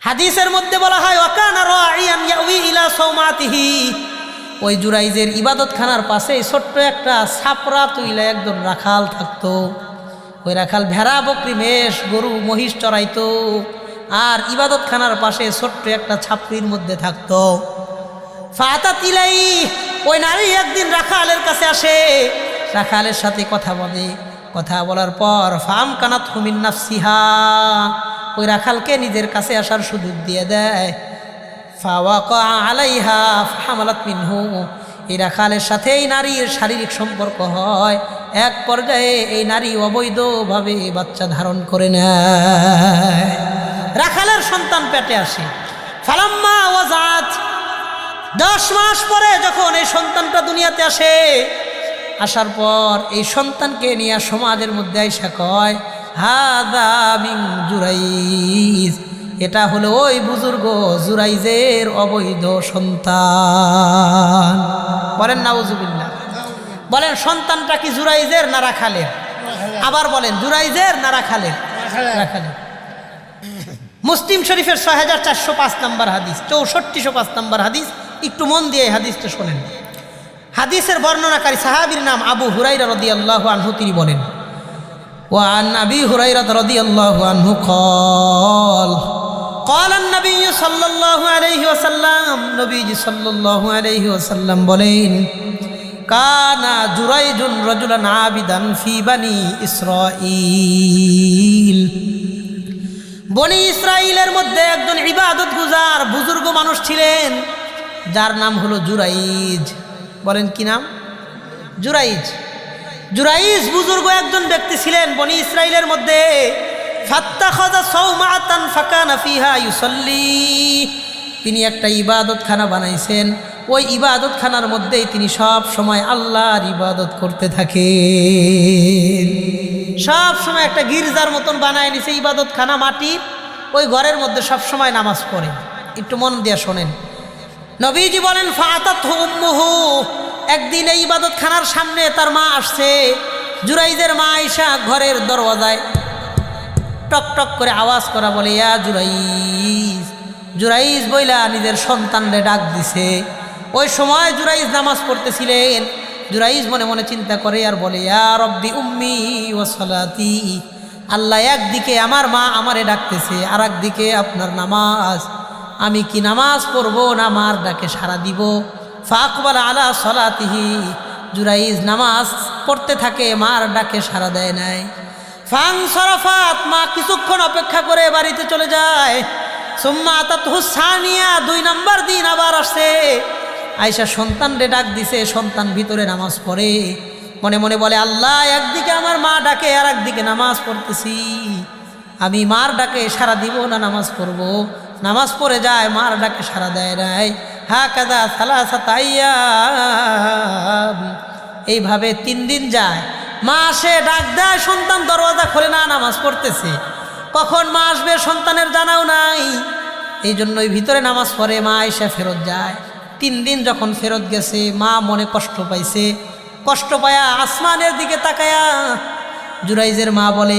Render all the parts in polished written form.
হাদিসের মধ্যে বলা হয় ওয়াকানা রাইয়ান ইয়াউই ইলা সাওমাতিহি, ওই জুরাইজের ইবাদতখানার পাশে ছোট্ট একটা ছাপরা তুইলা একজন রাখাল থাকতো। ওই রাখাল ভেড়া বকরি মেষ গরু মহিষ চড়াইতো, আর ইবাদতখানার পাশে ছোট্ট একটা ছাপড়ির মধ্যে থাকতো। ফাতাত ইলাই, ওই নারী একদিন রাখালের কাছে আসে, রাখালের সাথে কথা বলে। কথা বলার পর ফাম কানাত হুমিন নাফসিহা, ওই রাখালকে নিজের কাছে আসার সুযোগ দিয়ে দেয়। ফাওয়াকা আলাইহা ফাহামালাত মিনহু, এই রাখালের সাথে এই নারীর শারীরিক সম্পর্ক হয়। এক পর্যায়ে এই নারী অবৈধভাবে বাচ্চা ধারণ করে নেয়। রাখালের সন্তান পেটে আসে। ফালাম্মা ওয়াজাত, 10 মাস পরে যখন এই সন্তানটা দুনিয়াতে আসে, আসার পর এই সন্তানকে নিয়ে সমাজের মধ্যে আইসা কয় হাদা মিন জুরাইজ, এটা হলো ওই বুজুর্গ জুরাইজের অবৈধ সন্তান। বলেন নাউজুবিল্লাহ। বলেন সন্তানটা কি জুরাইজের না রাখালের? আবার বলেন জুরাইজের না রাখালের? রাখালের। মুসলিম শরীফের 6405 নম্বর হাদিস, 6405 নম্বর হাদিস। একটু মন দিয়ে এই হাদিসটা শোনেন। হাদিসের বর্ণনাকারী সাহাবীর নাম আবু হুরাইরা রাদিয়াল্লাহু আনহু। তিনি বলেন ওয়ান আবি হুরাইরা রাদিয়াল্লাহু আনহু قال قال النبي صلى الله عليه وسلم, নবীজি সাল্লাল্লাহু আলাইহি ওয়াসাল্লাম বলেন কানা জুরাইজুন রাজুলান আবিদান ফি বানি ইসরাঈল, বনি ইসরাইলের মধ্যে একজন ইবাদত গুজার বুজুর্গ মানুষ ছিলেন, যার নাম হলো জুরাইজ। বলেন কি নাম? জুরাইজ। জুরাইজ বুজুর্গ একজন ব্যক্তি ছিলেন বনি ইসরাইলের মধ্যে। ফাত্তাখাযা সাওমাতান ফাকানা ফিহা ইউসাল্লি, তিনি একটা ইবাদতখানা বানাইছেন। ওই ইবাদতখানার মধ্যেই তিনি সব সময় আল্লাহর ইবাদত করতে থাকেন। সব সময় একটা গির্জার মতন বানায় নিছে ইবাদতখানা, মাটির। ওই ঘরের মধ্যে সব সময় নামাজ পড়ে। একটু মন দিয়ে শোনেন। নবীজি বলেন ফাতাতহু উম্মুহু, একদিন এই ইবাদতখানার সামনে তার মা আসছে। জুরাইজের মা আয়েশা ঘরের দরওয়াজায় টক টক করে আওয়াজ করা বলে ইয়া জুরাইজ। জুরাইজ বইলা নিজের সন্তানরে ডাক দিছে। ওই সময় জুরাইজ নামাজ পড়তেছিলেন। জুরাইজ মনে মনে চিন্তা করে আর বলে ইয়া রব্বি উম্মি ওয়া সালাতি, আল্লাহ একদিকে আমার মা আমারে ডাকতেছে, আর একদিকে আপনার নামাজ। আমি কি নামাজ পড়বো না মার ডাকে সাড়া দিব? ফাকবাল আলা সালাতিহি, জুরাইজ নামাজ পড়তে থাকে, মার ডাকে সাড়া দেয় নাই। ফাং সরাফাত, মা কিছুক্ষণ অপেক্ষা করে বাড়িতে চলে যায়। সুম্মা আতাতহু সানিয়া, 2 নম্বর দিন আবার আসে। আয়েশা সন্তানরে ডাক দিছে, সন্তান ভিতরে নামাজ পড়ে। মনে মনে বলে আল্লাহ একদিকে আমার মা ডাকে, আর একদিকে নামাজ পড়তেছি। আমি মার ডাকে সাড়া দিব না নামাজ পড়ব? নামাজ পড়ে যায়, মার ডাকে সাড়া দেয় নাই। হাকাযা সালাসাতা আইয়াম, এইভাবে 3 দিন যায়। মা আসে, ডাক দেয়, সন্তান দরওয়াজা খোলে না, নামাজ পড়তেছে। কখন মা আসবে সন্তানের জানাও নাই। এই জন্যই ভিতরে নামাজ পড়ে। মা আয়েশা ফেরত যায়। 3 দিন যখন ফেরত গেছে, মা মনে কষ্ট পাইছে। কষ্ট পায়া আসমানের দিকে তাকায়া জুরাইজের মা বলে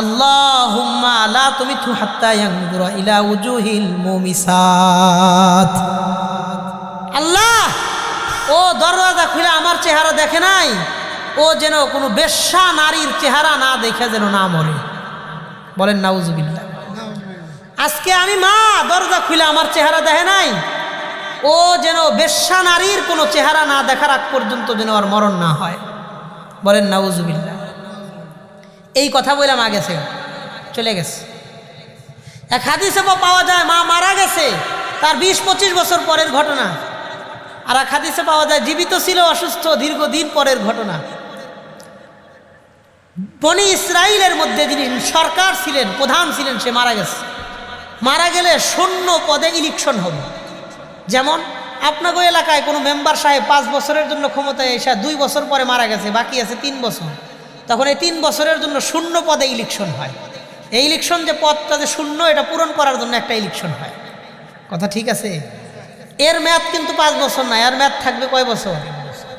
আল্লাহুম্মা লা তুমিতহু হাত্তা ইয়ানজুরা ইলা উজুহিল মুমিসাত, আল্লাহ ও দরওয়াজা খুলে আমার চেহারা দেখে নাই, ও যেন কোনো বেশ্যা নারীর চেহারা না দেখে যেন না মরে। বলেন নাউজুবিল্লাহ। আজকে আমি মা দরজা খুলে আমার চেহারা দেখে নাই, ও যেন বেশ্যা নারীর কোনো চেহারা না দেখার আগ পর্যন্ত যেন আর মরণ না হয়। বলেন নাউজুবিল্লাহ। এই কথা বলে মা গেছে, চলে গেছে। এক হাদিসে পাওয়া যায় মা মারা গেছে, তার 20-25 বছর পরের ঘটনা। আর এক হাদিসে পাওয়া যায় জীবিত ছিল, অসুস্থ, দীর্ঘদিন পরের ঘটনা। বনি ইসরাইলের মধ্যে যিনি সরকার ছিলেন, প্রধান ছিলেন, সে মারা গেছে। মারা গেলে শূন্য পদে ইলেকশন হবে। যেমন আপনাদের এলাকায় কোনো মেম্বার সাহেব 5 বছরের জন্য ক্ষমতায় এসে 2 বছর পরে মারা গেছে, বাকি আছে 3 বছর। তখন এই 3 বছরের জন্য শূন্য পদে ইলেকশন হয়। এই ইলেকশন যে পদটা যে শূন্য, এটা পূরণ করার জন্য একটা ইলেকশন হয়। কথা ঠিক আছে? এর মেয়াদ কিন্তু 5 বছর না, এর মেয়াদ থাকবে কয় বছর?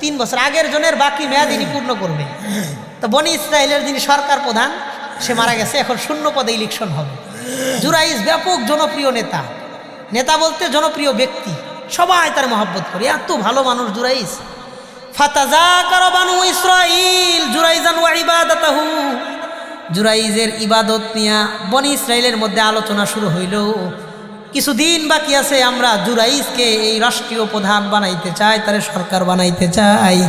3 বছর। আগের জনের বাকি মেয়াদ ইনি পূর্ণ করবে। তো বনি ইসরাইলের যিনি সরকার প্রধান, সে মারা গেছে, এখন শূন্য পদে ইলেকশন হবে। জুরাইজ ব্যাপক জনপ্রিয় নেতা, নেতা বলতে জনপ্রিয় ব্যক্তি, সবাই তার মহব্বত করে, এত ভালো মানুষ জুরাইজ। ফাতাযাকারা বানু ইসরাঈল জুরাইজান ওয়া ইবাদাতাহু, জুরাইজের ইবাদত নিয়ে বনি ইসরাইলের মধ্যে আলোচনা শুরু হইল। কিছুদিন বাকি আছে, আমরা জুরাইজকে এই রাষ্ট্রীয় প্রধান বানাইতে চাই, তার সরকার বানাইতে চাই।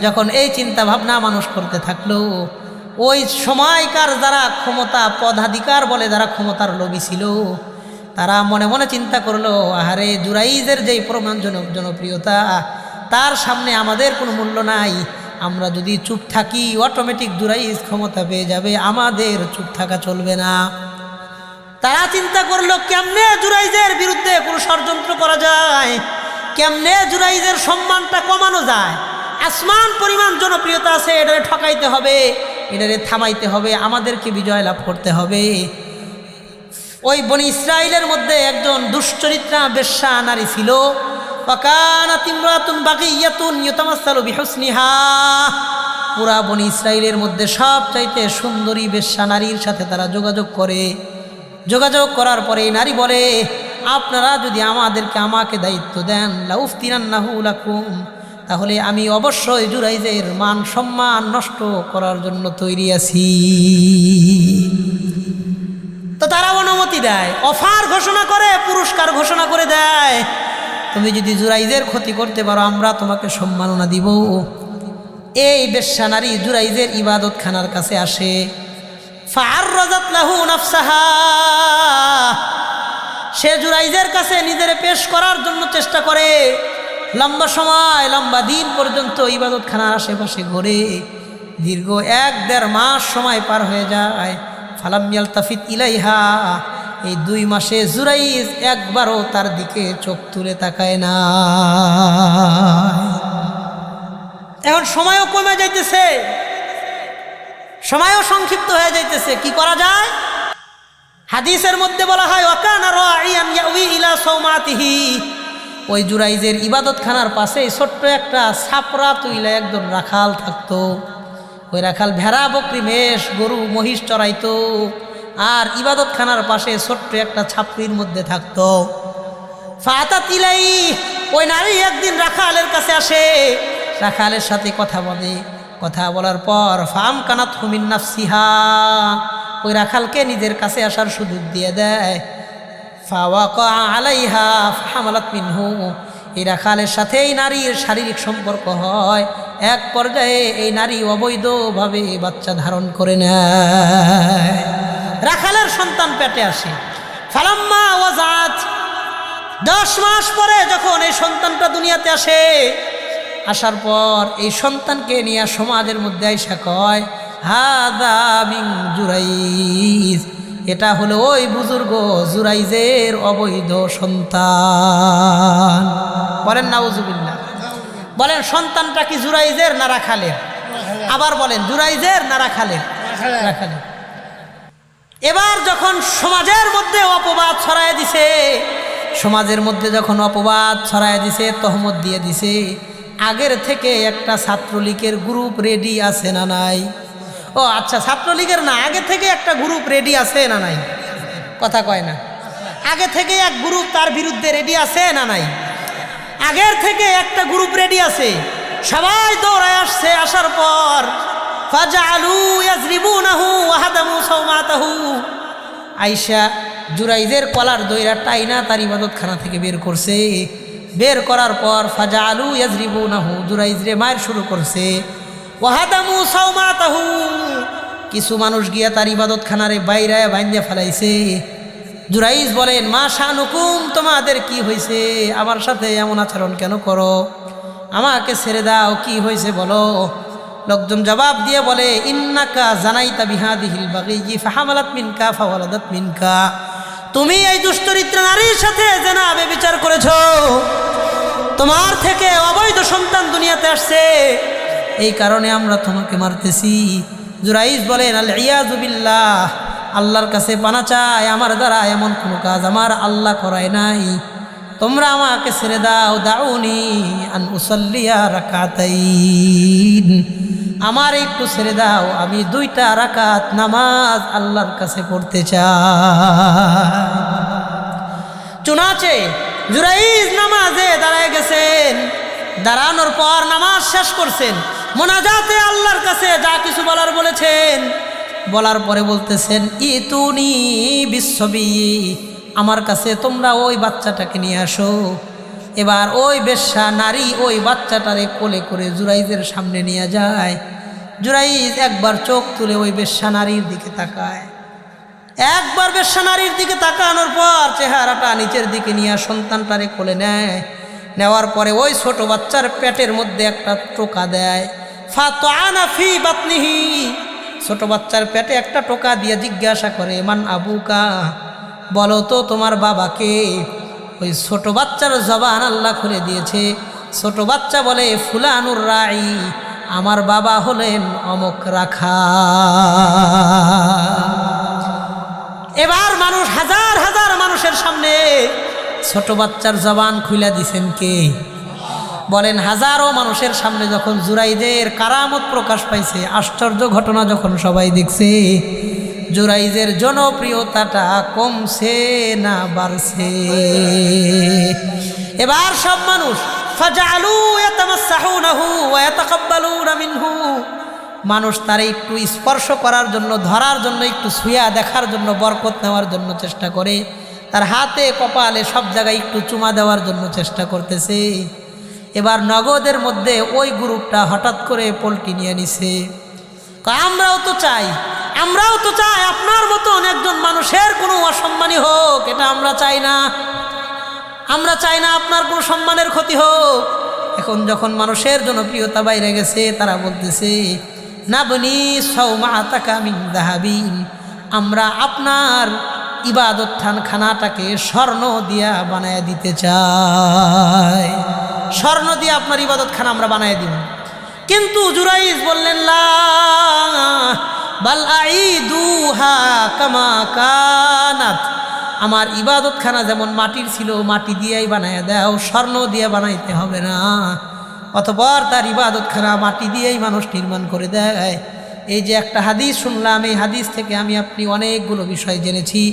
যখন এই চিন্তা ভাবনা মানুষ করতে থাকলো, ওই সময়কার যারা ক্ষমতা পদাধিকার বলে যারা ক্ষমতার লোভী ছিল, তারা মনে মনে চিন্তা করলো, আহারে জুরাইজের যেই প্রমাণজনক জনপ্রিয়তা, তার সামনে আমাদের কোনো মূল্য নাই। আমরা যদি চুপ থাকি অটোমেটিক জুরাইজ ক্ষমতা পেয়ে যাবে, আমাদের চুপ থাকা চলবে না। তারা চিন্তা করলো কেমনে জুরাইজের বিরুদ্ধে কোনো ষড়যন্ত্র করা যায়, কেমনে জুরাইজের সম্মানটা কমানো যায়। আসমান পরিমাণ জনপ্রিয়তা আছে, এটারে ঠকাইতে হবে, এটারে থামাইতে হবে, আমাদেরকে বিজয় লাভ করতে হবে। ওই বনি ইসরাইলের মধ্যে একজন দুশ্চরিত্রা বেশ্যা নারী ছিল। ওয়াকানাত ইমরাতুন বাগিয়াতুন ইউতামাসসালু বিহুসনিহা, পুরা বনি ইসরাইলের মধ্যে সবচাইতে সুন্দরী বেশ্যা নারীর সাথে তারা যোগাযোগ করে। যোগাযোগ করার পরে এই নারী বলে, আপনারা যদি আমাকে দায়িত্ব দেন, লাউফতিনান্নাহু লাকুম, তাহলে আমি অবশ্যই জুরাইজের মান সম্মান নষ্ট করার জন্য তৈরি আছি। তো তারা অনুমতি দেয়, অফার ঘোষণা করে, পুরস্কার ঘোষণা করে দেয়, তুমি যদি জুরাইজের ক্ষতি করতে পারো আমরা তোমাকে সম্মাননা দিব। এই বেশ্যা নারী জুরাইজের ইবাদতখানার কাছে আসে। ফাআররাজাত লাহু নাফসাহা, সে জুরাইজের কাছে নিজের পেশ করার জন্য চেষ্টা করে। লম্বা সময়, লম্বা দিন পর্যন্ত ইবাদতখানার আশেপাশে ঘোরে। দীর্ঘ 1-1.5 মাস সময় পার হয়ে যায়। ফালাম ইয়ালতাফিত ইলাইহা, এই 2 মাসে জুরাইজ একবারও তার দিকে চোখ তুলে তাকায় না। এখন সময়ও কমে যাইতেছে, সময়ও সংক্ষিপ্ত হয়ে যাইতেছে, কি করা যায়? হাদিসের মধ্যে বলা হয়, ওয়াকানা রাঈয়ান ইয়াউই ইলা সাওমাতিহি, ওই জুরাইজের ইবাদতখানার পাশে ছোট্ট একটা ছাপরা তুইলা একজন রাখাল থাকতো। ওই রাখাল ভেড়া বকরি মেষ গরু মহিষ চড়াইতো, আর ইবাদতখানার পাশে ছোট্ট একটা ছাপড়ির মধ্যে থাকতো। ফাতাত ইলাইহি, ওই নারী একদিন রাখালের কাছে আসে, রাখালের সাথে কথা বলে। কথা বলার পর ফাম কানাত হুমিন নাফসিহা, ওই রাখালকে নিজের কাছে আসার সুযোগ দিয়ে দেয়। ফাওয়াকা আলাইহা ফাহামালাত মিনহু, এই রাখালের সাথে এই নারীর শারীরিক সম্পর্ক হয়। এক পর্যায়ে এই নারী অবৈধভাবে বাচ্চা ধারণ করে নেয়। রাখালের সন্তান পেটে আসে। ফালাম্মা ওয়াজাত, 10 মাস পরে যখন এই সন্তানটা দুনিয়াতে আসে, আসার পর এই সন্তানকে নিয়ে সমাজের মধ্যে আইসা কয়, হাদা মিন জুরাইজ, এটা হলো ওই বুজুর্গ জুরাইজের অবৈধ সন্তান। বলেন নাউজুবিল্লাহ। বলেন সন্তানটা কি জুরাইজের না রাখালের? আবার বলেন জুরাইজের না রাখালের? রাখালের। এবার যখন সমাজের মধ্যে অপবাদ ছড়ায় দিছে, সমাজের মধ্যে যখন অপবাদ ছড়ায় দিছে, তহমত দিয়ে দিছে, আগের থেকে একটা ছাত্রলীগের গ্রুপ রেডি আছে না নাই? ও আচ্ছা, ছাত্রলীগের না, আগে থেকে একটা গ্রুপ রেডি আছে না নাই? কথা কয় না। আগে থেকে এক গ্রুপ তার বিরুদ্ধে রেডি আছে না নাই? আগের থেকে একটা গ্রুপ রেডি আছে, সবাই দৌড়ায় আসছে। আসার পর ফাজালু ইয়াজরিবুনাহু ওয়া হাদামু সাওমাতাহু, আয়েশা জুরাইজের কলার দইরা টাইনা তার ইবাদতখানা থেকে বের করছে। বের করার পর ফাজালু ইয়াজরিবুনাহু, জুরাইজরে মার শুরু করছে। ওয়া হাদামু সাওমাতাহু, কিছু মানুষ গিয়া তার ইবাদতখানারে বাইরায় বাইন্দে ফেলাইছে। জুরাইজ বলেন, মা শানুকুম, তোমাদের কি হয়েছে? আমার সাথে এমন আচরণ কেন করো? আমাকে ছেড়ে দাও, কি হয়েছে বলো। লোকজন জবাব দিয়ে বলে, ইন্নাকা জানাইতা বিহাদিহিল বাগী ফাহামালাত মিনকা ফাওয়ালাদাত মিনকা, তুমি এই দুশ্চরিত্র নারীর সাথে জেনা ব্যভিচার করেছো, তোমার থেকে অবৈধ সন্তান দুনিয়াতে আসছে, এই কারণে আমরা তোমাকে মারতেছি। জুরাইজ বলেন, আল ইয়াযু বিল্লাহ, আল্লাহর কাছে পানা চাই, আমার দ্বারা এমন কোনো কাজ আমার আল্লাহ করায় নাই, তোমরা আমাকে ছেড়ে দাও। দাউনি আন উসাল্লিয়া রাকাতাইন, আমার একটু ছেড়ে দাও, আমি 2টা রাকাত নামাজ আল্লাহর কাছে পড়তে চাই। চুনাচে জুরাইজ নামাজে দাঁড়ায় গেছেন, দাঁড়ানোর পর নামাজ শেষ করছেন, মোনাজাতে আল্লাহর কাছে যা কিছু বলার বলেছেন, বলার পরে বলতেছেন ইতুনি বিশ্ববি, আমার কাছে তোমরা ওই বাচ্চাটাকে নিয়ে আসো। এবার ওই বেশ্যা নারী ওই বাচ্চাটারে কোলে করে জুরাইজের সামনে নিয়ে যায়। জুরাইজ একবার চোখ তুলে ওই বেশ্যা নারীর দিকে তাকায়, একবার বেশ্যা নারীর দিকে তাকানোর পর চেহারাটা নিচের দিকে নিয়ে সন্তানটারে কোলে নেয়। নেওয়ার পরে ওই ছোট বাচ্চার পেটের মধ্যে একটা টোকা দেয়। ফাতানা ফি বাতনিহি, ছোট বাচ্চার পেটে একটা টোকা দিয়ে জিজ্ঞাসা করে মান আবুকা, বলো তো তোমার বাবাকে। ওই ছোট বাচ্চার জবান আল্লাহ খুলে দিয়েছে। ছোট বাচ্চা বলে ফুলানুর রাই, আমার বাবা হলেন অমক রাখা। এবার মানুষ হাজার হাজার মানুষের সামনে ছোট বাচ্চার জবান খুলে দিছেন কে? বলেন হাজারো মানুষের সামনে যখন জুরাইজের কারামত প্রকাশ পাইছে, আশ্চর্য ঘটনা যখন সবাই দেখছে, জুরাইজের জনপ্রিয়তাটা কমছে না বাড়ছে? এবার সব মানুষ ফাজালু ইয়াতামাসসাহুনাহু ওয়া ইয়াতাকাব্বালুনা মিনহু, মানুষ তার একটু স্পর্শ করার জন্য, ধরার জন্য, একটু ছুঁয়া দেখার জন্য, বরকত নেওয়ার জন্য চেষ্টা করে, তার হাতে কপালে সব জায়গায় একটু চুমা দেওয়ার জন্য চেষ্টা করতেছে। এবার নগদের মধ্যে ওই গ্রুপটা হঠাৎ করে পল্টি নিয়ে নিছে, আমরাও তো চাই, আমরাও তো চাই আপনার মতন একজন মানুষের কোনো অসম্মানী হোক, এটা আমরা চাই না, আমরা চাই না আপনার কোনো সম্মানের ক্ষতি হোক। এখন যখন মানুষের জনপ্রিয়তা বাইরে গেছে, তারা বলতেছে নাবনি সাওমাতাকা মিন যাহাবিন, আমরা আপনার ইবাদত খানাটাকে স্বর্ণ দিয়া বানায় দিতে চাই, স্বর্ণ দিয়ে আপনার ইবাদত খানা আমরা বানায় দিব। কিন্তু জুরাইজ বললেন লা বাল আইদুহা কামা কানাত, আমার ইবাদত খানা যেমন মাটির ছিল মাটি দিয়েই বানায় দাও, স্বর্ণ দিয়ে বানাইতে হবে না। অতঃপর তার ইবাদত খানা মাটি দিয়েই মানুষ নির্মাণ করে দেয়। এই যে একটা হাদিস শুনলাম, এই হাদিস থেকে আমি আপনি অনেকগুলো বিষয় জেনেছি।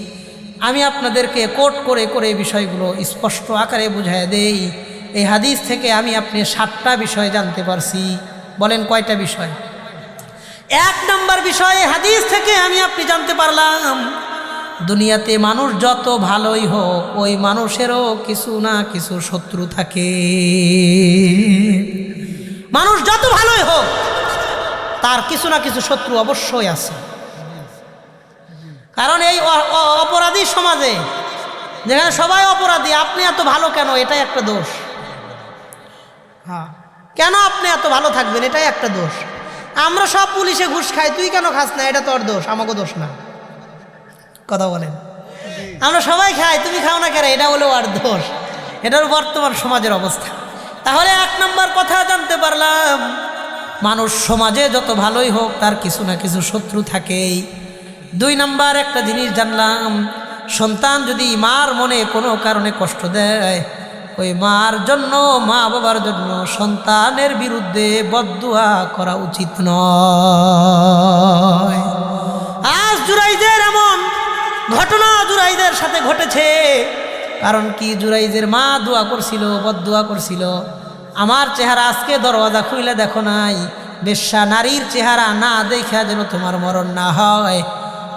আমি আপনাদেরকে কোট করে করে বিষয়গুলো স্পষ্ট আকারে বুঝায় দেই। এই হাদিস থেকে আমি আপনি 7টা বিষয় জানতে পারছি। বলেন কয়টা বিষয়? 1 নম্বর বিষয়, হাদিস থেকে আমি আপনি জানতে পারলাম দুনিয়াতে মানুষ যত ভালোই হোক, ওই মানুষেরও কিছু না কিছু শত্রু থাকে। মানুষ যত ভালোই হোক, তার কিছু না কিছু শত্রু অবশ্যই আছে। কারণ এই অপরাধী সমাজে যেখানে সবাই অপরাধী, আপনি এত ভালো কেন, এটাই একটা দোষ। হ্যাঁ, কেন আপনি এত ভালো থাকবেন, এটাই একটা দোষ। আমরা সব পুলিশে ঘুষ খাই, তুই কেন খাস না, এটা তোর দোষ, আমাকে দোষ না। কথা বলেন, আমরা সবাই খাই, তুমি খাও না কেন, এটা হলো আর দোষ। এটার বর্তমান সমাজের অবস্থা। তাহলে 1 নম্বর কথা জানতে পারলাম, মানুষ সমাজে যত ভালোই হোক, তার কিছু না কিছু শত্রু থাকেই। 2 নম্বর একটা জিনিস জানলাম, সন্তান যদি মার মনে কোনো কারণে কষ্ট দেয়, ওই মার জন্য, মা বাবার জন্য সন্তানের বিরুদ্ধে বদদুয়া করা উচিত নয়। আজ জুরাইজের এমন ঘটনা জুরাইজের সাথে ঘটেছে। কারণ কি, জুরাইজের মা দোয়া করছিল, বদদুয়া করছিল, আমার চেহারা আজকে দরওয়াজা খুইলে দেখো নাই, বেশ্যা নারীর চেহারা না দেখা যেন তোমার মরণ না হয়।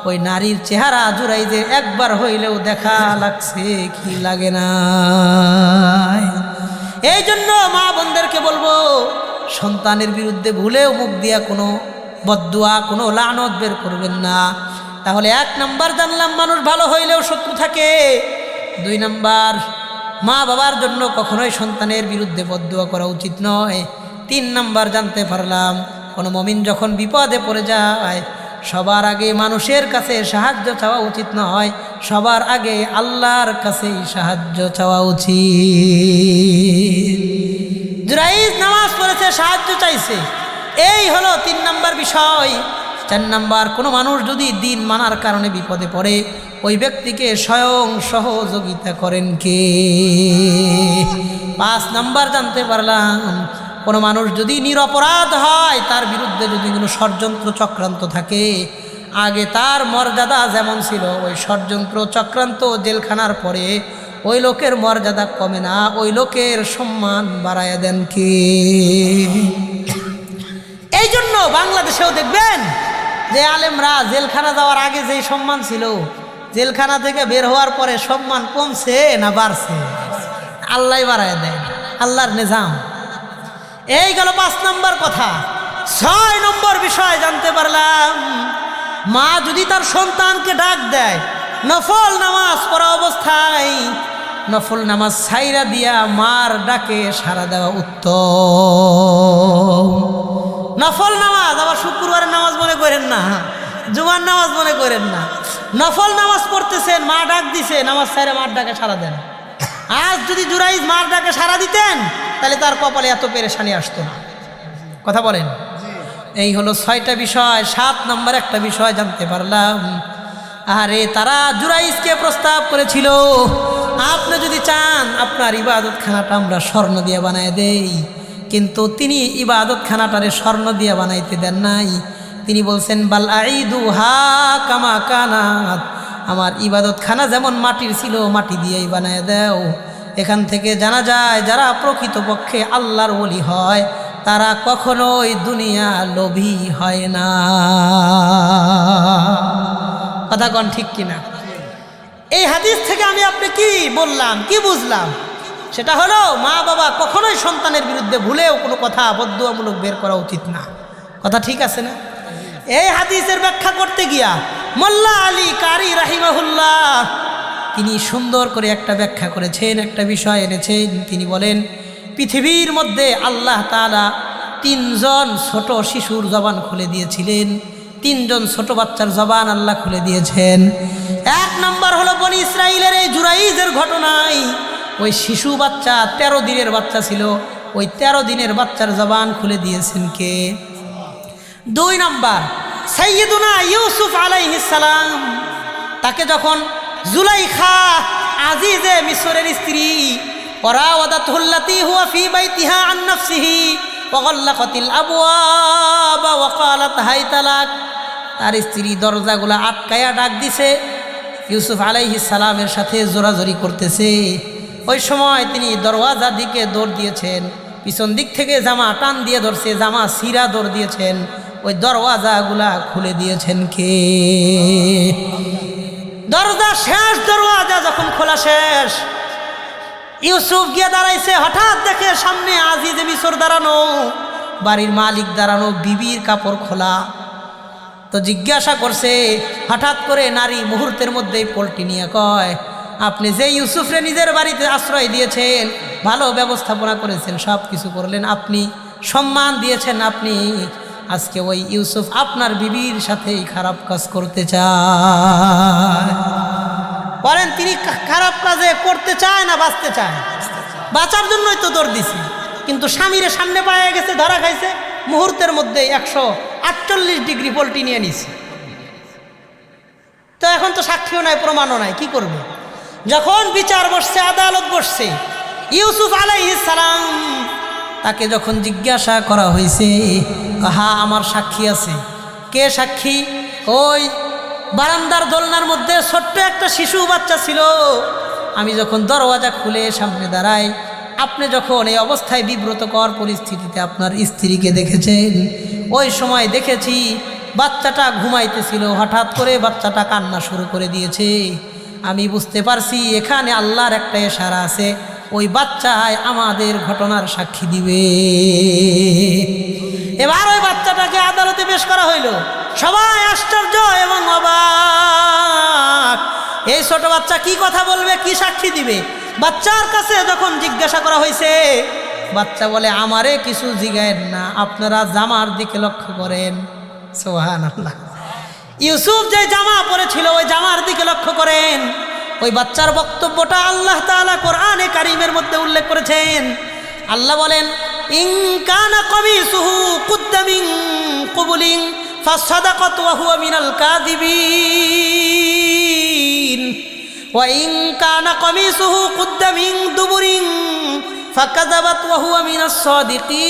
ওই নারীর চেহারা জুরাইজের একবার হইলেও দেখা লাগছে, কি লাগে না? এই জন্য মা বোনদেরকে বলবো, সন্তানের বিরুদ্ধে ভুলেও মুখ দিয়া কোনো বদদুয়া, কোনো লানত বের করবেন না। তাহলে 1 নম্বর জানলাম, মানুষ ভালো হইলেও শত্রু থাকে। 2 নম্বর, মা বাবার জন্য কখনোই সন্তানের বিরুদ্ধে বদদুয়া করা উচিত নয়। 3 নম্বর জানতে পারলাম, কোনো মুমিন যখন বিপদে পড়ে যায়, সবার আগে মানুষের কাছে সাহায্য চাওয়া উচিত নয়, সবার আগে আল্লাহর কাছেই সাহায্য চাওয়া উচিত। জুরাইজ নামাজ পড়েছে, সাহায্য চাইছে, এই হলো 3 নম্বর বিষয়। 4 নম্বর, কোনো মানুষ যদি দিন মানার কারণে বিপদে পড়ে, ওই ব্যক্তিকে স্বয়ং সহযোগিতা করেন কে? 5 নম্বর জানতে পারলাম, কোনো মানুষ যদি নিরপরাধ হয়, তার বিরুদ্ধে যদি কোনো ষড়যন্ত্র চক্রান্ত থাকে, আগে তার মর্যাদা যেমন ছিল, ওই ষড়যন্ত্র চক্রান্ত জেলখানার পরে ওই লোকের মর্যাদা কমে না, ওই লোকের সম্মান বাড়ায় দেন কে? এই জন্য বাংলাদেশেও দেখবেন যে আলেমরা জেলখানা যাওয়ার আগে যেই সম্মান ছিল, জেলখানা থেকে বের হওয়ার পরে সম্মান কমছে না বাড়ছে? আল্লাহ বাড়ায় দেয়, আল্লাহর নিজাম। এই গেল 5 নম্বর কথা। 6 নম্বর বিষয় জানতে পারলাম, মা যদি তার সন্তানকে ডাক দেয় নফল নামাজ পড়া অবস্থায়, নফল নামাজ ছাইরা দিয়া মার ডাকে সাড়া দেওয়া উত্তম। নফল নামাজ আবার শুক্রবারের নামাজ মনে করেন না, জুমার নামাজ মনে করেন না, নফল নামাজ পড়তেছেন, মা ডাক দিছে, নামাজ ছাইরা মার ডাকে সাড়া দেন। আজ যদি জুরাইজ মার ডাকে সাড়া দিতেন, তাহলে তার কপালে এত পেরেশানি আসতো না। কথা বলেন? এই হলো 6টা বিষয়। 7 নম্বর একটা বিষয় জানতে পারলাম, আরে তারা জুরাইজকে প্রস্তাব করেছিল, আপনি যদি চান আপনার ইবাদতখানাটা আমরা স্বর্ণ দিয়ে বানায় দেই, কিন্তু তিনি ইবাদতখানাটারে স্বর্ণ দিয়ে বানাইতে দেন নাই। তিনি বলছেন, বাল আইদুহা কামা কানাত, আমার ইবাদতখানা যেমন মাটির ছিল মাটি দিয়েই বানায় দাও। এখান থেকে জানা যায় যারা প্রকৃতপক্ষে আল্লাহর ওলি হয় তারা কখনোই দুনিয়া লোভী হয় না। কথা কন ঠিক কিনা? এই হাদিস থেকে আমি আপনি কি বললাম, কি বুঝলাম? সেটা হলো মা বাবা কখনোই সন্তানের বিরুদ্ধে ভুলেও কোনো কথা বদদুয়ামূলক বের করা উচিত না। কথা ঠিক আছে না? এই হাদিসের ব্যাখ্যা করতে গিয়া মোল্লা আলী কারি রাহিমাহুল্লাহ তিনি সুন্দর করে একটা ব্যাখ্যা করেছেন, একটা বিষয় এনেছেন। তিনি বলেন, পৃথিবীর মধ্যে আল্লাহ তাআলা 3 জন ছোট শিশুর জবান খুলে দিয়েছিলেন। 3 জন ছোট বাচ্চার জবান আল্লাহ খুলে দিয়েছেন। 1 নম্বর হলো বনি ইসরাইলের এই জুরাইজের ঘটনায় ওই শিশু বাচ্চা 13 দিনের বাচ্চা ছিল, ওই 13 দিনের বাচ্চার জবান খুলে দিয়েছেন কে? 2 নম্বর সাইয়্যিদুনা ইউসুফ আলাইহিস সালাম, তাকে যখন জুলাইখা আজিজে মিসরের স্ত্রী ওয়ারাওয়াদাতুল্লাতী হুয়া ফি বাইতিহা আন নাফসিহি ওয়া গাল্লাকাতিল আবওয়াবা ওয়া ক্বালাত হাইতালাক, তার স্ত্রী দরজাগুলো আটকায়া ডাক দিছে, ইউসুফ আলাইহিস সালামের সাথে জোরাজোরি করতেছে। ওই সময় তিনি দরওয়াজার দিকে দৌড় দিয়েছেন, পিছন দিক থেকে জামা টান দিয়ে ধরছে, জামা সিরা দৌড় দিয়েছেন, ওই দরওয়াজাগুলা খুলে দিয়েছেন কে? দরজা শেষ, দরওয়াজা যখন খোলা শেষ, ইউসুফ গিয়ে দাঁড়াইছে, হঠাৎ দেখে সামনে আজিজে মিসর দাঁড়ানো, বাড়ির মালিক দাঁড়ানো, বিবির কাপড় খোলা। তো জিজ্ঞাসা করছে, হঠাৎ করে নারী মুহূর্তের মধ্যেই পল্টি নিয়ে কয়, আপনি যে ইউসুফরে নিজের বাড়িতে আশ্রয় দিয়েছেন, ভালো ব্যবস্থাপনা করেছেন, সব কিছু করলেন, আপনি সম্মান দিয়েছেন, আপনি আজকে ওই ইউসুফ আপনার বিবির সাথেই খারাপ কাজ করতে চায়। বলেন তিনি খারাপ কাজে করতে চায় না বাঁচতে চায়? বাঁচার জন্যই তো দৌড় দিছি, কিন্তু স্বামীরে সামনে পায়ে গেছে, ধরা খাইছে, মুহূর্তের মধ্যে 148 ডিগ্রি পল্টি নিয়ে নিছে। তো এখন তো সাক্ষীও নাই, প্রমাণও নাই, কি করবে? যখন বিচার বসছে, আদালত বসছে, ইউসুফ আলাইহিস সালাম তাকে যখন জিজ্ঞাসা করা হয়েছে, হ্যাঁ আমার সাক্ষী আছে। কে সাক্ষী? ওই বারান্দার দোলনার মধ্যে ছোট্ট একটা শিশু বাচ্চা ছিল, আমি যখন দরওয়াজা খুলে সামনে দাঁড়াই, আপনি যখন এই অবস্থায় বিব্রতকর পরিস্থিতিতে আপনার স্ত্রীকে দেখেছেন, ওই সময় দেখেছি বাচ্চাটা ঘুমাইতেছিল, হঠাৎ করে বাচ্চাটা কান্না শুরু করে দিয়েছে। আমি বুঝতে পারছি এখানে আল্লাহর একটা ইশারা আছে, ওই বাচ্চায় আমাদের ঘটনার সাক্ষী দিবে। এবার ওই বাচ্চাটাকে আদালতে পেশ করা হইল, সবাই আশ্চর্য এবং অবাক, এই ছোট বাচ্চা কি কথা বলবে, কি সাক্ষী দিবে? বাচ্চার কাছে যখন জিজ্ঞাসা করা হয়েছে, বাচ্চা বলে, আমারে কিছু জিগায়েন না, আপনারা জামার দিকে লক্ষ্য করেন। সুবহানাল্লাহ। ইউসুফ যে জামা পরেছিল ওই জামার দিকে লক্ষ্য করেন। ওই বাচ্চার বক্তব্যটা আল্লাহ তাআলা কোরআনে কারীমের মধ্যে উল্লেখ করেছেন। আল্লাহ বলেন, ইন কানা কমিসুহু কুদ্দা মিন কুবুলিন ফাসাদাকাত ওয়া হুয়া মিনাল কাযিবিন ওয়াইন কানা কামিসুহু কুদ্দা মিন দুবুরিন ফাকাযাবাত ওয়া হুয়া মিনাস সাদিকিন।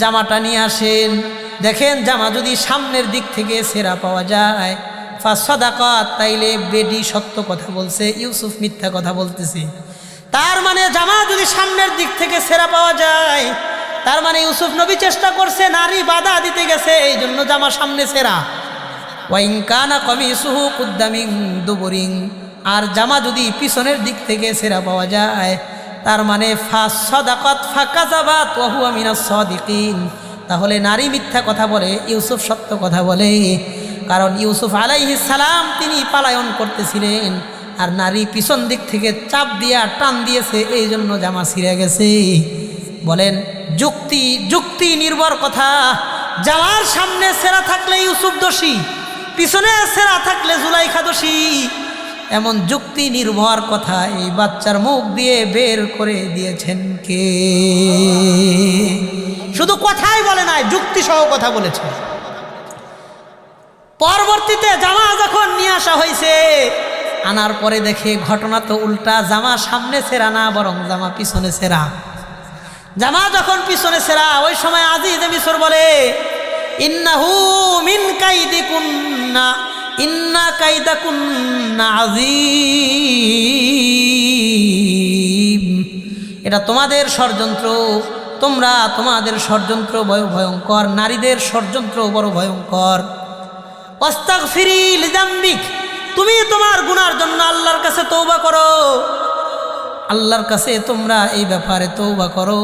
জামাটা নিয়ে আসেন, দেখেন জামা যদি সামনের দিক থেকে ছেঁড়া পাওয়া যায় ফাসাদাকাত, তাইলে বেডি সত্য কথা বলছে, ইউসুফ মিথ্যা কথা বলতেছে। তার মানে জামা যদি সামনের দিক থেকে ছেঁড়া পাওয়া যায়, তার মানে ইউসুফ নবী চেষ্টা করছে, নারী বাধা দিতে গেছে, এই জন্য জামা সামনে ছেঁড়া। ওয়াইন কানা কামিসুহু কুদ্দা মিন দুবুরিন, আর জামা যদি পিছনের দিক থেকে ছেঁড়া পাওয়া যায়, তার মানে ফাসাদাকাত ফাকাযাবাত ওয়া হুয়া মিনাস সাদিকিন, তাহলে নারী মিথ্যা কথা বলে, ইউসুফ সত্য কথা বলে। কারণ ইউসুফ আলাইহিস সালাম তিনি পালায়ন করতেছিলেন, আর নারী পিছন দিক থেকে চাপ দিয়া টান দিয়েছে, এই জন্য জামা ছিঁড়ে গেছে। বলেন যুক্তি নির্ভর কথা। জামার সামনে ছেঁড়া থাকলে ইউসুফ দোষী, পিছনে ছেঁড়া থাকলে জুলাইখা দোষী, এমন যুক্তি নির্ভর কথা এই বাচ্চার মুখ দিয়ে বের করে দিয়েছেন কে? শুধু কথাই বলে নাই, যুক্তি সহ কথা বলেছে। পরবর্তীতে জামা যখন নিয়ে আসা হয়েছে, আনার পরে দেখে ঘটনা তো উল্টা, জামা সামনে ছেঁড়া না, বরং জামা পিছনে ছেঁড়া। জামা যখন পিছনে ছেঁড়া, ওই সময় আজিজ মিসর বলে ইন্নাহু মিন কাইদিকুন্না ইন্না কাইদাকুন্না আযীম, এটা তোমাদের ষড়যন্ত্র, তোমাদের ষড়যন্ত্র বড় ভয়ঙ্কর, নারীদের ষড়যন্ত্র বড় ভয়ঙ্কর। ওয়াস্তাগফিরি লিযামবিক, তুমি তোমার গুনার জন্য আল্লাহর কাছে তওবা করো, আল্লাহর কাছে তোমরা এই ব্যাপারে তওবা করো।